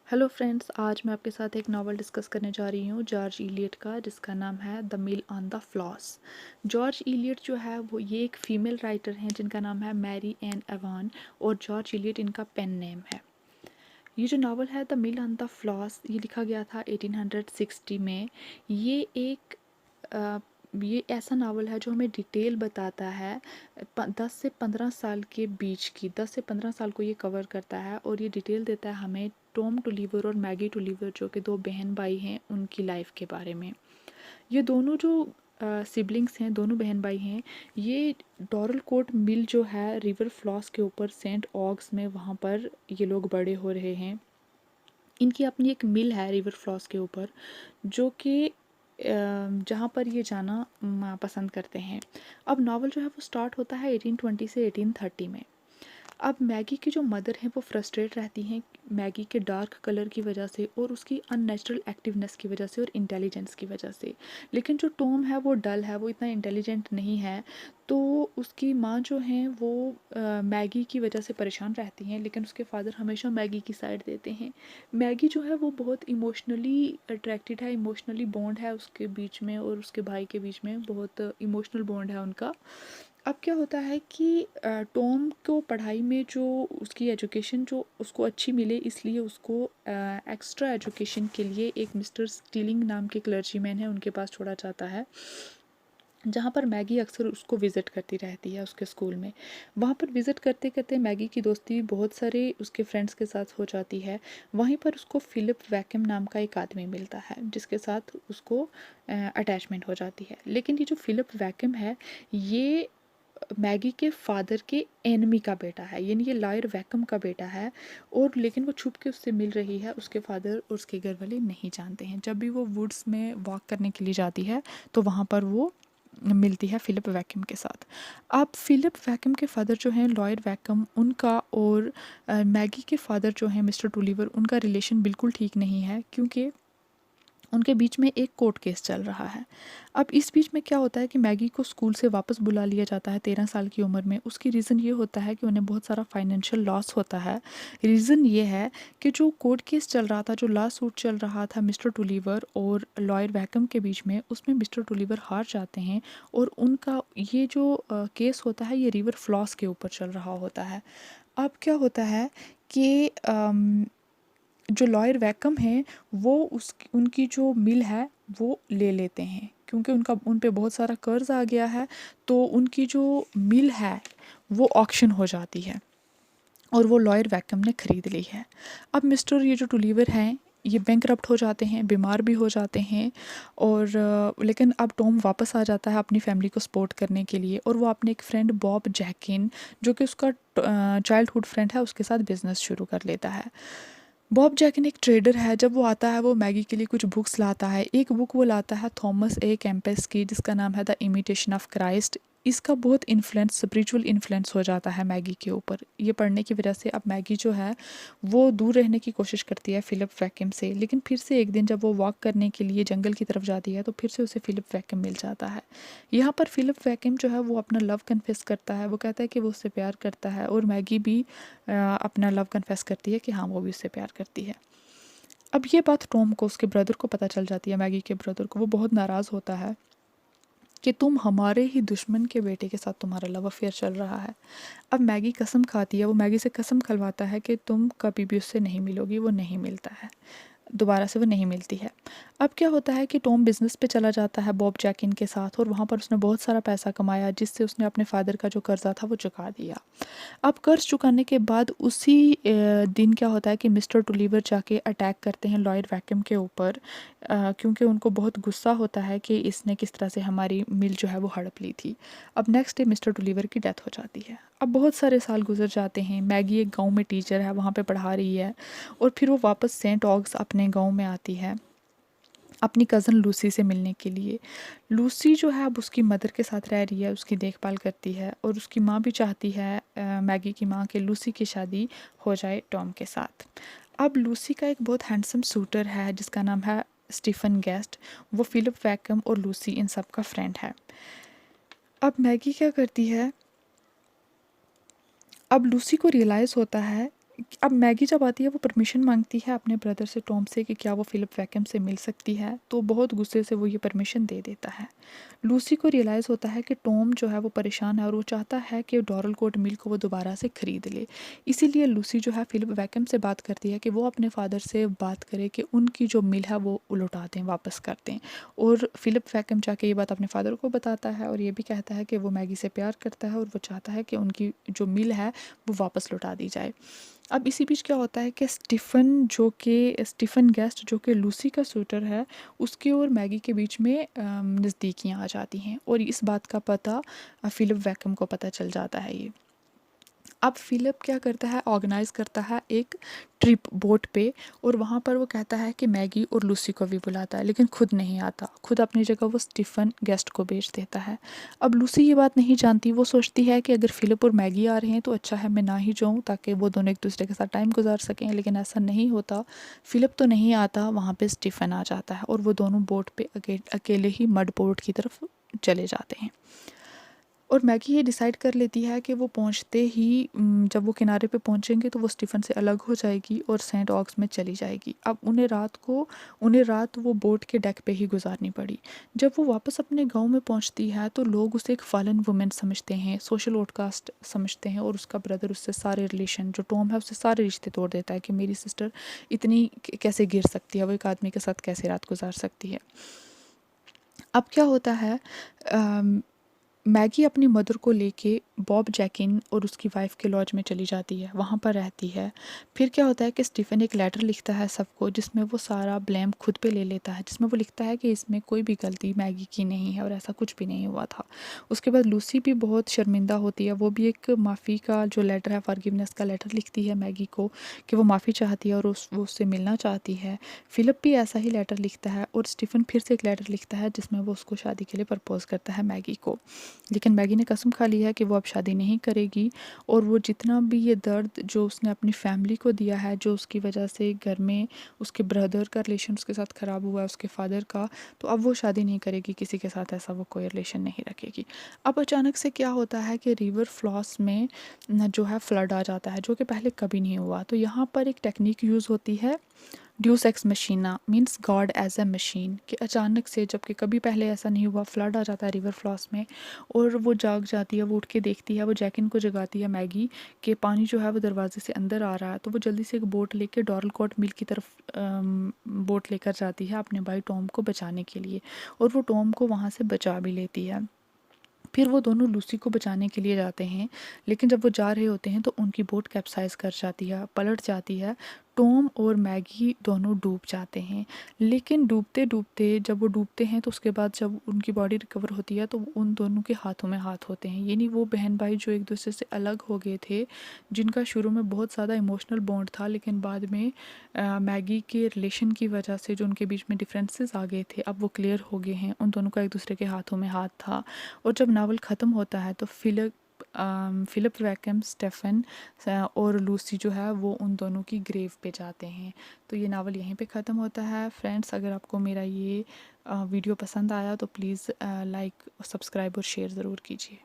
Hello friends, आज मैं आपके साथ एक नावल डिस्कस करने जा रही हूँ जॉर्ज इलियट का, जिसका नाम है the mill on the floss. George Eliot जो है वो ये एक फ़ीमेल राइटर हैं जिनका नाम है मैरी एन एवान, और जॉर्ज इलियट इनका पेन नेम है। ये जो नावल है the mill on the floss, ये लिखा गया था 1860 में। ये एक अ, ये ऐसा नावल है जो हमें डिटेल बताता है 10 से 15 साल के बीच की, 10 से 15 साल को ये कवर करता है, और ये डिटेल देता है हमें टॉम टुलीवर और मैगी टुलीवर, जो कि दो बहन भाई हैं, उनकी लाइफ के बारे में। ये दोनों जो सिबलिंग्स हैं, दोनों बहन भाई हैं, ये डॉरल कोट मिल जो है रिवर फ्लॉस के ऊपर सेंट ऑग्स में, वहाँ पर ये लोग बड़े हो रहे हैं। इनकी अपनी एक मिल है रिवर फ्लॉस के ऊपर, जो कि जहाँ पर ये जाना पसंद करते हैं। अब नावल जो है वो स्टार्ट होता है 1820 से 1830 में। अब मैगी की जो मदर हैं वो फ्रस्ट्रेट रहती हैं मैगी के डार्क कलर की वजह से, और उसकी अननेचुरल एक्टिवनेस की वजह से, और इंटेलिजेंस की वजह से। लेकिन जो टॉम है वो डल है, वो इतना इंटेलिजेंट नहीं है। तो उसकी माँ जो हैं वो मैगी की वजह से परेशान रहती हैं, लेकिन उसके फादर हमेशा मैगी की साइड देते हैं। मैगी जो है वो बहुत इमोशनली अट्रैक्टेड है, इमोशनली बॉन्ड है उसके बीच में और उसके भाई के बीच में, बहुत इमोशनल बॉन्ड है उनका। अब क्या होता है कि टॉम को पढ़ाई में जो उसकी एजुकेशन जो उसको अच्छी मिले, इसलिए उसको एक्स्ट्रा एजुकेशन के लिए एक मिस्टर स्टीलिंग नाम के क्लर्जीमैन है, उनके पास छोड़ा जाता है, जहाँ पर मैगी अक्सर उसको विज़िट करती रहती है उसके स्कूल में। वहाँ पर विज़िट करते करते मैगी की दोस्ती बहुत सारे उसके फ्रेंड्स के साथ हो जाती है। वहीं पर उसको फ़िलिप वैकम नाम का एक आदमी मिलता है, जिसके साथ उसको अटैचमेंट हो जाती है। लेकिन ये जो फ़िलिप वैकम है, ये मैगी के फादर के एनिमी का बेटा है, यानी ये लॉयर वैकम का बेटा है। और लेकिन वो छुप के उससे मिल रही है, उसके फादर और उसके घर वाले नहीं जानते हैं। जब भी वो वुड्स में वॉक करने के लिए जाती है, तो वहाँ पर वो मिलती है फ़िलिप वैकम के साथ। अब फ़िलिप वैकम के फादर जो हैं लॉयड वैकम, उनका और मैगी के फादर जो हैं मिस्टर टुलीवर, उनका रिलेशन बिल्कुल ठीक नहीं है, क्योंकि उनके बीच में एक कोर्ट केस चल रहा है। अब इस बीच में क्या होता है कि मैगी को स्कूल से वापस बुला लिया जाता है 13 साल की उम्र में। उसकी रीज़न ये होता है कि उन्हें बहुत सारा फाइनेंशियल लॉस होता है। रीज़न ये है कि जो कोर्ट केस चल रहा था, जो लॉ सूट चल रहा था मिस्टर टुलीवर और लॉयर वैकम के बीच में, उसमें मिस्टर टुलीवर हार जाते हैं, और उनका ये जो केस होता है ये रिवर फ्लॉस के ऊपर चल रहा होता है। अब क्या होता है कि जो लॉयर वैकम हैं वो उनकी जो मिल है वो ले लेते हैं, क्योंकि उनका उन पे बहुत सारा कर्ज आ गया है। तो उनकी जो मिल है वो ऑक्शन हो जाती है, और वो लॉयर वैकम ने ख़रीद ली है। अब मिस्टर ये जो टुलीवर हैं, ये बैंकरप्ट हो जाते हैं, बीमार भी हो जाते हैं। और लेकिन अब टॉम वापस आ जाता है अपनी फैमिली को सपोर्ट करने के लिए, और वो अपने एक फ्रेंड बॉब जैकिन, जो कि उसका चाइल्डहुड फ्रेंड है, उसके साथ बिजनेस शुरू कर लेता है। बॉब जैकिन एक ट्रेडर है। जब वो आता है वो मैगी के लिए कुछ बुक्स लाता है। एक बुक वो लाता है थॉमस ए कैम्पस की, जिसका नाम है द इमिटेशन ऑफ क्राइस्ट। इसका बहुत इन्फ्लुएंस, स्पिरिचुअल इन्फ्लुएंस हो जाता है मैगी के ऊपर। ये पढ़ने की वजह से अब मैगी जो है वो दूर रहने की कोशिश करती है फ़िलिप वैकम से। लेकिन फिर से एक दिन जब वो वॉक करने के लिए जंगल की तरफ जाती है, तो फिर से उसे फ़िलिप वैकम मिल जाता है। यहाँ पर फ़िलिप वैकम जो है वो अपना लव कन्फेस करता है। वो कहता है कि वो उससे प्यार करता है, और मैगी भी अपना लव कन्फेस करती है कि हाँ, वो भी उससे प्यार करती है। अब ये बात टॉम को, उसके ब्रदर को पता चल जाती है, मैगी के ब्रदर को। वो बहुत नाराज़ होता है कि तुम हमारे ही दुश्मन के बेटे के साथ तुम्हारा लव अफेयर चल रहा है। अब मैगी कसम खाती है, वो मैगी से कसम खलवाता है कि तुम कभी भी उससे नहीं मिलोगी। वो नहीं मिलता है, दोबारा से वो नहीं मिलती है। अब क्या होता है कि टॉम बिज़नेस पे चला जाता है बॉब जैकिन के साथ, और वहाँ पर उसने बहुत सारा पैसा कमाया, जिससे उसने अपने फादर का जो कर्जा था वो चुका दिया। अब कर्ज चुकाने के बाद उसी दिन क्या होता है कि मिस्टर टुलीवर जाके अटैक करते हैं लॉयड वैकम के ऊपर, क्योंकि उनको बहुत गुस्सा होता है कि इसने किस तरह से हमारी मिल जो है वो हड़प ली थी। अब नेक्स्ट डे मिस्टर टुलीवर की डेथ हो जाती है। अब बहुत सारे साल गुजर जाते हैं। मैगी एक गांव में टीचर है, वहाँ पे पढ़ा रही है, और फिर वो वापस सेंट ऑग्स अपने गांव में आती है अपनी कज़न लूसी से मिलने के लिए। लूसी जो है अब उसकी मदर के साथ रह रही है, उसकी देखभाल करती है, और उसकी माँ भी चाहती है, मैगी की माँ, कि लूसी की शादी हो जाए टॉम के साथ। अब लूसी का एक बहुत हैंडसम सूटर है, जिसका नाम है स्टीफन गेस्ट। वो फ़िलिप वैकम और लूसी इन सब का फ्रेंड है। अब मैगी क्या करती है, अब लूसी को रियलाइज़ होता है अब मैगी जब आती है वो परमिशन मांगती है अपने ब्रदर से, टॉम से, कि क्या वो फ़िलिप वैकम से मिल सकती है, तो बहुत गुस्से से वो ये परमिशन दे देता है। लूसी को रियलाइज़ होता है कि टॉम जो है वो परेशान है और वो चाहता है कि डॉरल कोट मिल को वो दोबारा से ख़रीद ले। इसीलिए लूसी जो है फ़िलिप वैकम से बात करती है कि वो अपने फ़ादर से बात करे कि उनकी जो मिल है वो लौटा दें, वापस कर दें। और फ़िलिप वैकम जाके ये बात अपने फ़ादर को बताता है और ये भी कहता है कि वो मैगी से प्यार करता है और वो चाहता है कि उनकी जो मिल है वो वापस लौटा दी जाए। अब इसी बीच क्या होता है कि स्टीफ़न गेस्ट जो कि लूसी का सूटर है, उसकी और मैगी के बीच में नज़दीकियाँ आ जाती हैं और इस बात का पता फ़िलिप वैकम को पता चल जाता है ये। अब फ़िलिप क्या करता है, ऑर्गेनाइज़ करता है एक ट्रिप बोट पे, और वहाँ पर वो कहता है कि मैगी और लूसी को भी बुलाता है, लेकिन खुद नहीं आता। खुद अपनी जगह वो स्टीफ़न गेस्ट को भेज देता है। अब लूसी ये बात नहीं जानती, वो सोचती है कि अगर फ़िलिप और मैगी आ रहे हैं तो अच्छा है मैं ना ही जाऊँ, ताकि वो दोनों एक दूसरे के साथ टाइम गुजार सकें, लेकिन ऐसा नहीं होता। फ़िलिप तो नहीं आता, वहाँ पे स्टीफ़न आ जाता है और वो दोनों बोट पे अकेले ही मड पोर्ट की तरफ चले जाते हैं। और मैगी ये डिसाइड कर लेती है कि वो पहुंचते ही जब वो किनारे पे पहुंचेंगे तो वो स्टीफ़न से अलग हो जाएगी और सेंट ऑग्स में चली जाएगी। अब उन्हें रात वो बोट के डेक पे ही गुजारनी पड़ी। जब वो वापस अपने गांव में पहुंचती है तो लोग उसे एक फॉलन वुमेन समझते हैं, सोशल आउटकास्ट समझते हैं, और उसका ब्रदर उससे सारे रिलेशन, जो टॉम है, उससे सारे रिश्ते तोड़ देता है कि मेरी सिस्टर इतनी कैसे गिर सकती है, वो एक आदमी के साथ कैसे रात गुजार सकती है। अब क्या होता है, मैगी अपनी मदर को लेके बॉब जैकिन और उसकी वाइफ के लॉज में चली जाती है, वहाँ पर रहती है। फिर क्या होता है कि स्टीफ़न एक लेटर लिखता है सबको, जिसमें वो सारा ब्लेम खुद पे ले लेता है, जिसमें वो लिखता है कि इसमें कोई भी गलती मैगी की नहीं है और ऐसा कुछ भी नहीं हुआ था। उसके बाद लूसी भी बहुत शर्मिंदा होती है, वो भी एक माफ़ी का जो लेटर है, फॉरगिवनेस का लेटर लिखती है मैगी को कि वो माफ़ी चाहती है और वो उससे मिलना चाहती है। फ़िलिप भी ऐसा ही लेटर लिखता है और स्टीफ़न फिर से एक लेटर लिखता है जिसमें वो उसको शादी के लिए प्रपोज़ करता है मैगी को। लेकिन मैगी ने कसम खा ली है कि वो अब शादी नहीं करेगी, और वो जितना भी ये दर्द जो उसने अपनी फैमिली को दिया है, जो उसकी वजह से घर में उसके ब्रदर का रिलेशन उसके साथ ख़राब हुआ है, उसके फादर का, तो अब वो शादी नहीं करेगी किसी के साथ, ऐसा वो कोई रिलेशन नहीं रखेगी। अब अचानक से क्या होता है कि रिवर फ्लॉस में जो है फ्लड आ जाता है, जो कि पहले कभी नहीं हुआ। तो यहाँ पर एक टेक्निक यूज़ होती है, deus ex machina, means god as a machine, कि अचानक से, जबकि कभी पहले ऐसा नहीं हुआ, फ्लड आ जाता है रिवर फ्लॉस में और वो जाग जाती है, वो उठ के देखती है, वो जैकिन को जगाती है मैगी, कि पानी जो है वो दरवाजे से अंदर आ रहा है। तो वो जल्दी से एक बोट लेके डॉरलकोट मिल की तरफ बोट लेकर जाती है अपने भाई टॉम को बचाने के लिए, और वो टॉम को वहाँ से बचा भी लेती है। फिर वो दोनों लूसी को बचाने के लिए जाते हैं, लेकिन जब वो जा रहे होते हैं तो उनकी बोट कैप्साइज़ कर जाती है, पलट जाती है। टॉम और मैगी दोनों डूब जाते हैं, लेकिन डूबते-डूबते, जब वो डूबते हैं तो उसके बाद जब उनकी बॉडी रिकवर होती है तो उन दोनों के हाथों में हाथ होते हैं। यानी वो बहन-भाई जो एक दूसरे से अलग हो गए थे, जिनका शुरू में बहुत ज़्यादा इमोशनल बॉन्ड था, लेकिन बाद में मैगी के रिलेशन की वजह से जो उनके बीच में डिफरेंसेस आ गए थे, अब वो क्लियर हो गए हैं। उन दोनों का एक दूसरे के हाथों में हाथ था। और जब नावल ख़त्म होता है तो फ़िलिप वैकम, स्टेफ़न और लूसी जो है वो उन दोनों की ग्रेव पे जाते हैं। तो ये नावल यहीं पे ख़त्म होता है। फ्रेंड्स, अगर आपको मेरा ये वीडियो पसंद आया तो प्लीज़ लाइक, सब्सक्राइब और शेयर ज़रूर कीजिए।